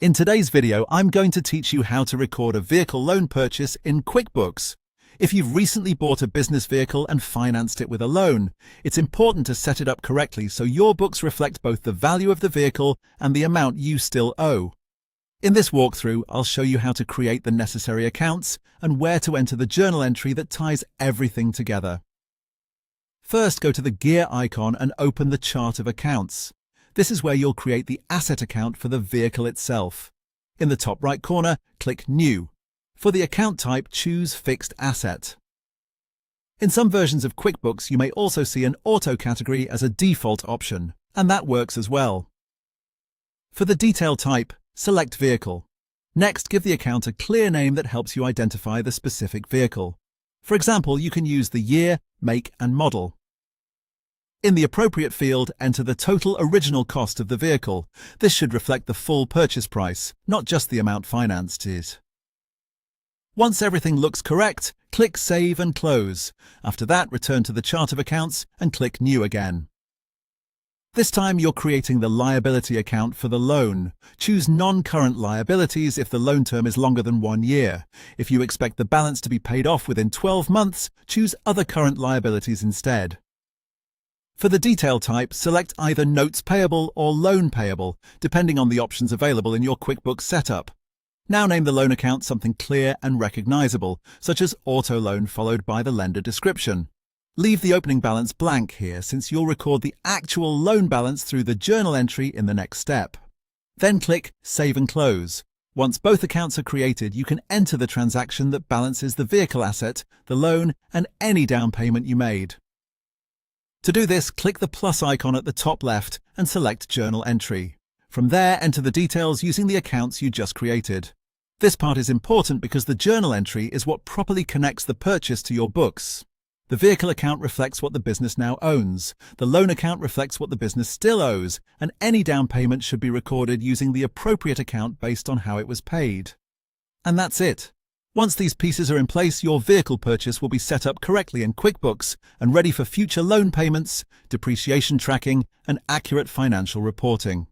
In today's video, I'm going to teach you how to record a vehicle loan purchase in QuickBooks. If you've recently bought a business vehicle and financed it with a loan, it's important to set it up correctly so your books reflect both the value of the vehicle and the amount you still owe. In this walkthrough, I'll show you how to create the necessary accounts and where to enter the journal entry that ties everything together. First, go to the gear icon and open the chart of accounts. This is where you'll create the asset account for the vehicle itself. In the top right corner, click New. For the account type, choose Fixed Asset. In some versions of QuickBooks, you may also see an Auto category as a default option, and that works as well. For the detail type, select Vehicle. Next, give the account a clear name that helps you identify the specific vehicle. For example, you can use the year, make, and model. In the appropriate field, enter the total original cost of the vehicle. This should reflect the full purchase price, not just the amount financed is. Once everything looks correct, click Save and Close. After that, return to the chart of accounts and click New again. This time you're creating the liability account for the loan. Choose non-current liabilities if the loan term is longer than 1 year. If you expect the balance to be paid off within 12 months, choose other current liabilities instead. For the detail type, select either Notes Payable or Loan Payable, depending on the options available in your QuickBooks setup. Now name the loan account something clear and recognizable, such as Auto Loan followed by the lender description. Leave the opening balance blank here since you'll record the actual loan balance through the journal entry in the next step. Then click Save and Close. Once both accounts are created, you can enter the transaction that balances the vehicle asset, the loan, and any down payment you made. To do this, click the plus icon at the top left and select Journal Entry. From there, enter the details using the accounts you just created. This part is important because the journal entry is what properly connects the purchase to your books. The vehicle account reflects what the business now owns, the loan account reflects what the business still owes, and any down payment should be recorded using the appropriate account based on how it was paid. And that's it. Once these pieces are in place, your vehicle purchase will be set up correctly in QuickBooks and ready for future loan payments, depreciation tracking, and accurate financial reporting.